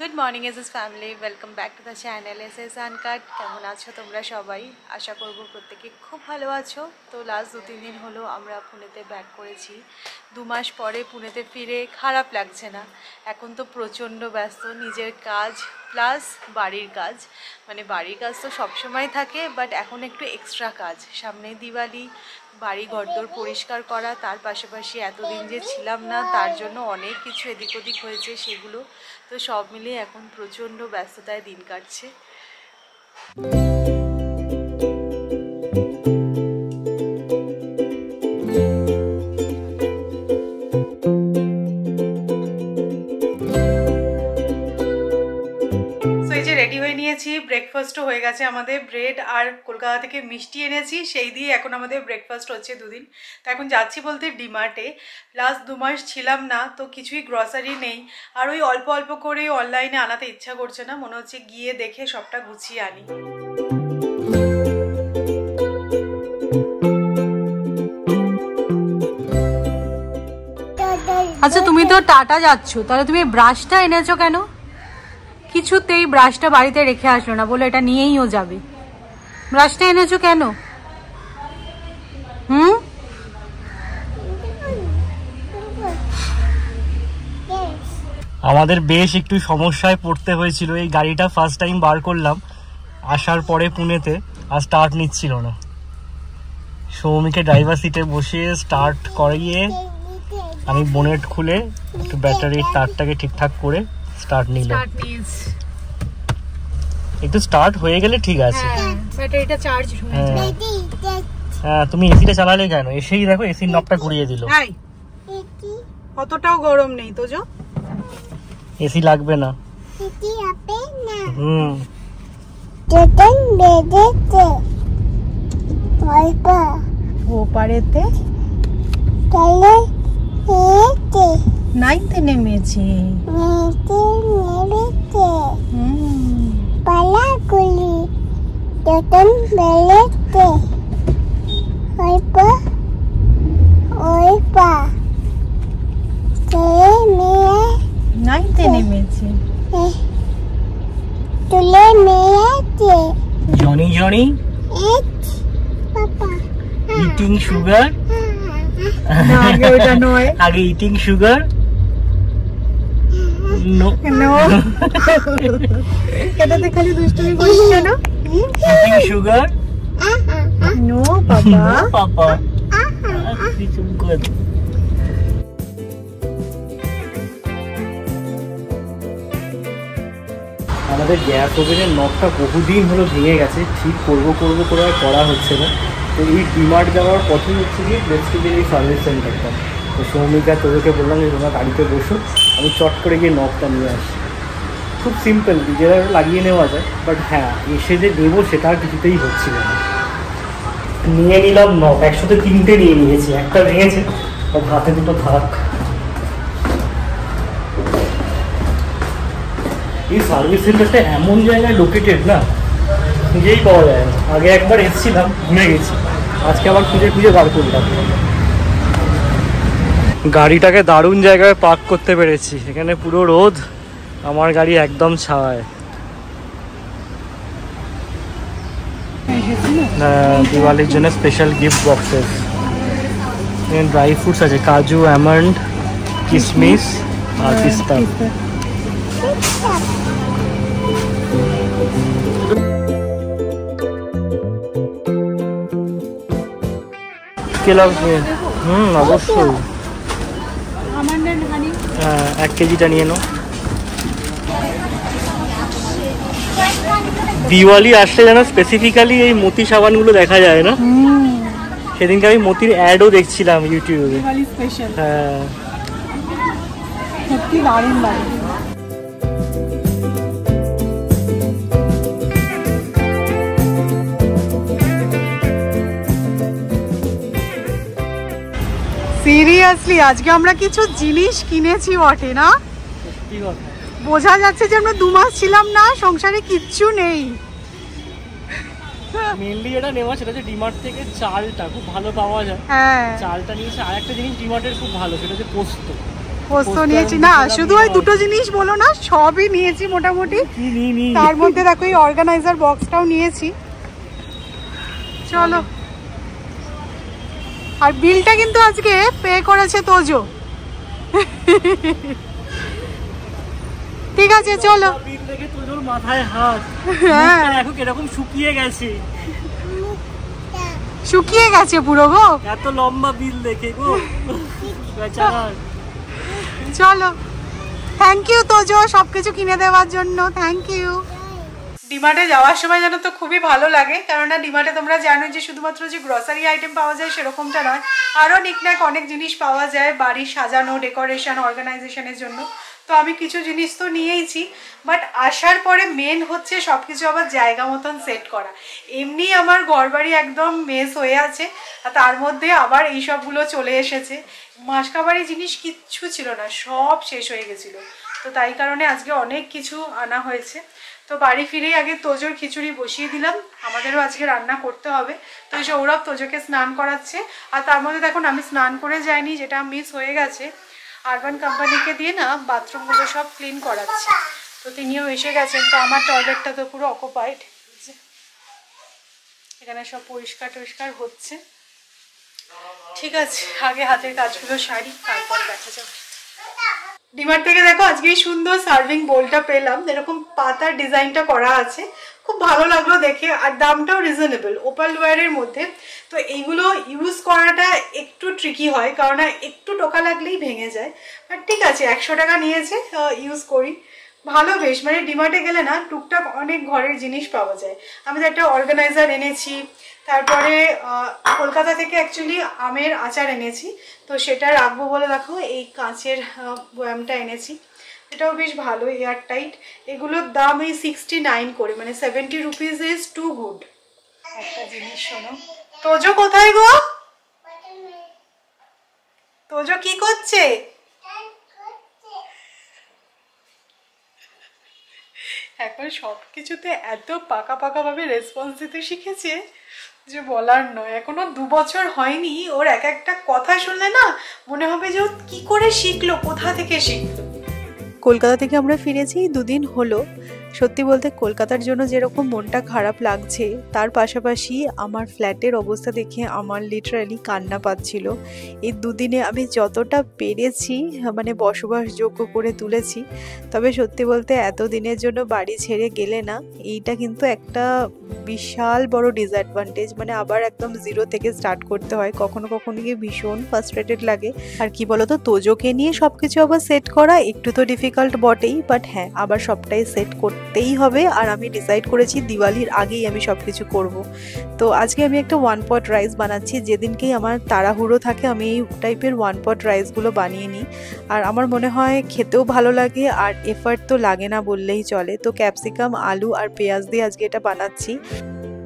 Good morning S family, welcome back to the channel S S uncut. কেমন আছো তোমরা সবাই? আশা করব প্রত্যেকে খুব ভালো আছো। তো লাস্ট 2-3 দিন হলো আমরা পুনেতে ব্যাক করেছি। 2 মাস পরে পুনেতে ফিরে খারাপ লাগছে না। এখন তো প্রচণ্ড ব্যস্ত, নিজের কাজ প্লাস বাড়ির কাজ। মানে বাড়ির কাজ তো সবসময় থাকে, বাট এখন একটু এক্সট্রা কাজ। সামনে দিওয়ালি, বাড়ি ঘরদোর পরিষ্কার করা, তার পাশাপাশি এতদিন যে ছিলাম না তার জন্য অনেক কিছু এদিক ওদিক হয়েছে সেগুলো। তো সব মিলিয়ে এখন প্রচণ্ড ব্যস্ততায় দিন কাটছে। রেডি হয়ে নিয়েছি, ব্রেকফাস্টও হয়ে গেছে আমাদের। ব্রেড আর কলকাতা থেকে মিষ্টি এনেছি, সেই দিয়ে এখন আমাদের ব্রেকফাস্ট হচ্ছে 2 দিন। তো এখন যাচ্ছি বলতে ডিমার্টে। লাস্ট 2 মাস ছিলাম না, তো কিছুই গ্রসারি নেই। আর ওই অল্প অল্প করে অনলাইনে আনাতে ইচ্ছা করছে না, মনে হচ্ছে গিয়ে দেখে সবটা গুছিয়ে আনি। আচ্ছা, তুমি তো টাটা যাচ্ছ, তাহলে তুমি ব্রাশটা এনেছো কেন? কিছুতেই ব্রাশটা বাড়িতে রেখে আসলো না, বলে এটা নিয়েইও যাবে। ব্রাশটা এনেছো কেন? আমাদের বেশ একটু সমস্যায় পড়তে হয়েছিল। এই গাড়িটা ফার্স্ট টাইম বার করলাম আসার পরে পুনেতে, আর স্টার্ট নিচ্ছিল না। সৌমিকে ড্রাইভার সিটে বসিয়ে স্টার্ট করিয়ে আমি বোনেট খুলে একটু ব্যাটারির তারটাকে ঠিকঠাক করে স্টার্ট নিল। একটু স্টার্ট হয়ে গেলে ঠিক আছে। ব্যাটারিটা চার্জ হয়ে যাবে। হ্যাঁ, তুমি এসিটা চালালে কেন? এসেই দেখো এসির নবটা ঘুরিয়ে দিল। অতটাও গরম নেই তো, যো এসি লাগবে না। ওপারেতে নাইতে নেমেছে। পালাগুলি যতন বেলেতে ওই পা মেয়ে নাইতে নেমেছে, তুলে মেয়েছে। Johnny Johnny papa eating sugar. আগে ওটা নয়, আগে ইটিং সুগার। নো নো, এটাতে খালি দুষ্টুমি করিস কেন? Eating sugar. নো পাপা, পাপা চুপ কর। আমাদের গ্যাস ওভেনের নবটা বহুদিন হলো ভেঙে গেছে, ঠিক করবো করে আর করা হচ্ছে না। তো এই ডিমার্ট যাওয়ার পথেই হচ্ছে গিয়ে প্রেস্টিজের এই সার্ভিস সেন্টারটা। তো সৌমিকা তোদেরকে বললাম যে তোমরা গাড়িতে বসো, আমি চট করে গিয়ে নবটা নিয়ে আসি। খুব সিম্পল, নিজেরা লাগিয়ে নেওয়া যায়, বাট হ্যাঁ এসে যে দেবো সেটা আর কিছুতেই হচ্ছিল না। নিয়ে নিলাম নব, একসাথে 3টে নিয়ে নিয়েছি। একটা ভেঙেছে, হাতে 2টো থাক। এই সার্ভিস সেন্টারটা এমন জায়গায় লোকেটেড না, খুঁজেই পাওয়া যায় না। আগে একবার এসেছিলাম, ভুলে গেছি, আজকে আবার খুঁজে বার করলাম। গাড়িটাকে দারুণ জায়গায় পার্ক করতে পেরেছি। এখানে পুরো রোদ, আমার গাড়ি একদম ছায়। দিওয়ালির জন্য special gift boxes. Dry fruits আছে, কাজু, আমন্ড, কিশমিশ আর পিস্তা। কে লাগবে? অবশ্যই। 1 কেজিটা নিয়ে নাও। দিওয়ালি আসলে যেন স্পেসিফিক্যালি এই মতি সাবানগুলো দেখা যায় না? সেদিনকে আমি মতির অ্যাডও দেখছিলাম ইউটিউবে। হ্যাঁ, সত্যি দারুণ লাগে। সিরিয়াসলি আজকে আমরা কিছু জিনিস কিনেছি বটে না? বোঝা যাচ্ছে যে আমরা 2 মাস ছিলাম না, সংসারে কিচ্ছু নেই। মেইনলি এটা নেওয়া সেটা হচ্ছে ডিমার্ট থেকে চালটা খুব ভালো পাওয়া যায়। হ্যাঁ, চালটা নিয়েছে। আর একটা জিনিস ডিমার্টের খুব ভালো, সেটা হচ্ছে পোস্ত। পোস্ত নিয়েছি না, শুধু ওই দুটো জিনিস বলো না, সবই নিয়েছি মোটামুটি। তার মধ্যে দেখো এই অর্গানাইজার বক্সটাও নিয়েছি। চলো, আর বিলটা কিন্তু আজকে পে করেছে তোজো। ঠিক আছে চলো। বিল দেখে তোজোর মাথায় হাত, দেখো কিরকম শুকিয়ে গেছে, শুকিয়ে গেছে পুরো গো, এত লম্বা বিল দেখে গো বেচারা। চলো, থ্যাংক ইউ তোজো সবকিছু কিনে দেওয়ার জন্য, থ্যাংক ইউ। ডিমার্টে যাওয়ার সময় যেন তো খুবই ভালো লাগে, কেননা ডিমার্টে তোমরা জানো যে শুধুমাত্র যে গ্রসারি আইটেম পাওয়া যায় সেরকমটা নয়, আরও নিকনাক অনেক জিনিস পাওয়া যায় বাড়ি সাজানো, ডেকোরেশন, অর্গানাইজেশনের জন্য। তো আমি কিছু জিনিস তো নিয়েইছি, বাট আসার পরে মেন হচ্ছে সব কিছু আবার জায়গা মতন সেট করা। এমনি আমার ঘরবাড়ি একদম মেস হয়ে আছে, আর তার মধ্যে আবার এইসবগুলো চলে এসেছে। মাসকাবাড়ি জিনিস কিচ্ছু ছিল না, সব শেষ হয়ে গেছিলো। তো তাই কারণে আজকে অনেক কিছু আনা হয়েছে। তো বাড়ি ফিরেই আগে তোজোর খিচুড়ি বসিয়ে দিলাম, আমাদেরও আজকে রান্না করতে হবে। তো সৌরভ তোজোকে স্নান করাচ্ছে, আর তার মধ্যে দেখুন আমি স্নান করে যাইনি, যেটা মিস হয়ে গেছে। আরবান কোম্পানিকে দিয়ে না বাথরুমগুলো সব ক্লিন করাচ্ছে, তো তিনিও এসে গেছেন। তো আমার টয়লেটটা তো পুরো অকুপাইড, এখানে সব পরিষ্কার টরিষ্কার হচ্ছে। ঠিক আছে, আগে হাতের কাজগুলো সারি, তারপরে দেখা যাবে। ডিমার্ট থেকে দেখো আজকে এই সুন্দর সার্ভিং বোলটা পেলাম, এরকম পাতার ডিজাইনটা করা আছে, খুব ভালো লাগলো দেখে, আর দামটাও রিজনেবল, ওপালওয়্যারের মধ্যে। তো এইগুলো ইউজ করাটা একটু ট্রিকি হয়, কারণ একটু টোকা লাগলেই ভেঙে যায়, বাট ঠিক আছে 100 টাকা নিয়েছে, ইউজ করি। ভালো বেশ, মানে ডিমার্টে গেলে না টুকটাক অনেক ঘরের জিনিস পাওয়া যায়। আমি তো একটা অর্গানাইজার এনেছি, তারপরে কলকাতা থেকে অ্যাকচুয়ালি আমের আচার এনেছি, তো সেটা রাখবো বলে দেখো এই কাঁচের বয়ামটা এনেছি, এটাও বেশ ভালো, এয়ার টাইট। এগুলোর দাম এই 69 করে, মানে 70 রুপিস ইজ টু গুড। একটা জিনিস শোনো, তোজো কোথায় গো? তোজো কি করছে? এখন সব কিছুতে এত পাকা ভাবে রেসপন্স দিতে শিখেছে যে বলার নয়। এখনো 2 বছর হয়নি, ওর এক একটা কথা শুনলে না মনে হবে যে ও কি করে শিখলো, কোথা থেকে শিখলো। কলকাতা থেকে আমরা ফিরেছি 2 দিন হলো। সত্যি বলতে কলকাতার জন্য যেরকম মনটা খারাপ লাগছে, তার পাশাপাশি আমার ফ্ল্যাটের অবস্থা দেখে আমার লিটারালি কান্না পাচ্ছিল। এই 2 দিনে আমি যতটা পেরেছি মানে বসবাসযোগ্য করে তুলেছি, তবে সত্যি বলতে এত দিনের জন্য বাড়ি ছেড়ে গেলে না, এইটা কিন্তু একটা বিশাল বড় ডিসঅ্যাডভান্টেজ, মানে আবার একদম জিরো থেকে স্টার্ট করতে হয়, কখনো কখনো গিয়ে ভীষণ ফ্রাস্ট্রেটেড লাগে। আর কি বলতো, তোজোকে নিয়ে সব কিছু আবার সেট করা একটু তো ডিফিকাল্ট বটেই, বাট হ্যাঁ আবার সবটাই সেট করতেই হবে। আর আমি ডিসাইড করেছি দিওয়ালির আগেই আমি সব কিছু করব। তো আজকে আমি একটা 1 পট রাইস বানাচ্ছি, যেদিনকেই আমার তাড়াহুড়ো থাকে আমি এই টাইপের 1 পট রাইসগুলো বানিয়ে নিই, আর আমার মনে হয় খেতেও ভালো লাগে, আর এফার্ট তো লাগে না বললেই চলে। তো ক্যাপসিকাম, আলু আর পেঁয়াজ দিয়ে আজকে এটা বানাচ্ছি,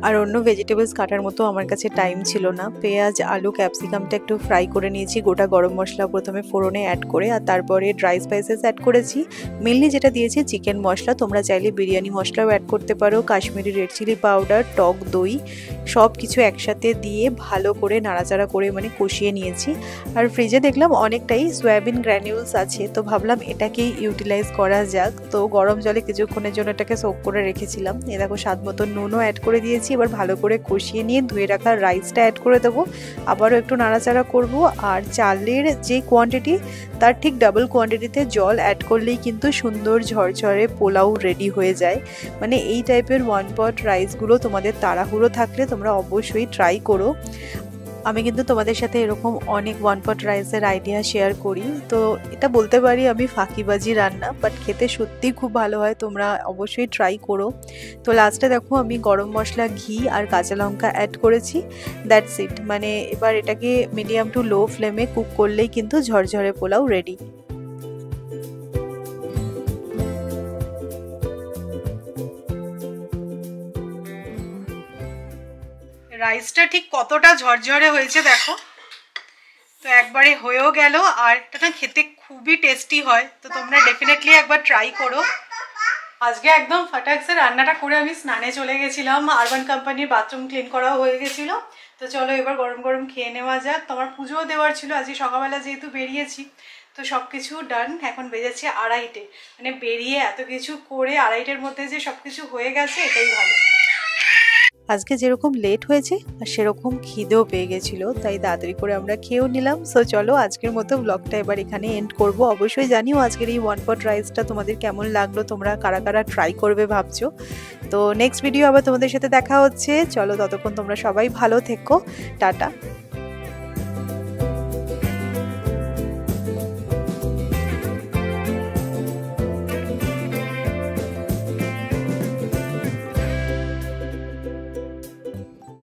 আর অন্য ভেজিটেবলস কাটার মতো আমার কাছে টাইম ছিল না। পেঁয়াজ, আলু, ক্যাপসিকামটা একটু ফ্রাই করে নিয়েছি, গোটা গরম মশলা প্রথমে ফোড়নে অ্যাড করে, আর তারপরে ড্রাই স্পাইসেস অ্যাড করেছি। মেনলি যেটা দিয়েছি চিকেন মশলা, তোমরা চাইলে বিরিয়ানি মশলাও অ্যাড করতে পারো, কাশ্মীরি রেড চিলি পাউডার, টক দই, সব কিছু একসাথে দিয়ে ভালো করে নাড়াচাড়া করে মানে কষিয়ে নিয়েছি। আর ফ্রিজে দেখলাম অনেকটাই সয়াবিন গ্র্যানিউলস আছে, তো ভাবলাম এটাকেই ইউটিলাইজ করা যাক। তো গরম জলে কিছুক্ষণের জন্য এটাকে সোক করে রেখেছিলাম। এ দেখো স্বাদ মতো নুনও অ্যাড করে দিয়েছি। এবার ভালো করে কষিয়ে নিয়ে ধুয়ে রাখা রাইসটা অ্যাড করে দেবো, আবারও একটু নাড়াচাড়া করব। আর চালের যে কোয়ান্টিটি তার ঠিক ডাবল কোয়ান্টিটিতে জল অ্যাড করলেই কিন্তু সুন্দর ঝরঝরে পোলাও রেডি হয়ে যায়। মানে এই টাইপের 1 পট রাইসগুলো তোমাদের তাড়াহুড়ো থাকলে তোমরা অবশ্যই ট্রাই করো। আমি কিন্তু তোমাদের সাথে এরকম অনেক 1 পট রাইসের আইডিয়া শেয়ার করি, তো এটা বলতে পারি আমি ফাঁকিবাজি রান্না, বাট খেতে সত্যিই খুব ভালো হয়, তোমরা অবশ্যই ট্রাই করো। তো লাস্টে দেখো আমি গরম মশলা, ঘি আর কাঁচা লঙ্কা অ্যাড করেছি, দ্যাটস ইট। মানে এবার এটাকে মিডিয়াম টু লো ফ্লেমে কুক করলেই কিন্তু ঝরঝরে পোলাও রেডি। রাইসটা ঠিক কতটা ঝরঝরে হয়েছে দেখো, তো একবারে হয়েও গেল, আর এটা খেতে খুবই টেস্টি হয়, তো তোমরা ডেফিনেটলি একবার ট্রাই করো। আজকে একদম ফাটাকসে রান্নাটা করে আমি স্নানে চলে গেছিলাম, আরবান কোম্পানির বাথরুম ক্লিন করাও হয়ে গেছিল। তো চলো এবার গরম গরম খেয়ে নেওয়া যাক। তোমার পুজোও দেওয়ার ছিল আজকে সকালবেলা, যেহেতু বেরিয়েছি তো সব কিছু ডান। এখন বেজেছে 2:30, মানে বেরিয়ে এত কিছু করে 2:30-এর মধ্যে যে সব কিছু হয়ে গেছে এটাই ভালো। আজকে যেরকম লেট হয়েছে আর সেরকম খিদেও পেয়ে গেছিলো, তাই তাড়াতাড়ি করে আমরা খেয়েও নিলাম। সো চলো আজকের মতো ব্লগটা এবার এখানে এন্ড করব। অবশ্যই জানিও আজকের এই ওয়ান পট রাইসটা তোমাদের কেমন লাগলো, তোমরা কারা কারা ট্রাই করবে ভাবছো। তো নেক্সট ভিডিও আবার তোমাদের সাথে দেখা হচ্ছে। চলো ততক্ষণ তোমরা সবাই ভালো থেকো, টাটা।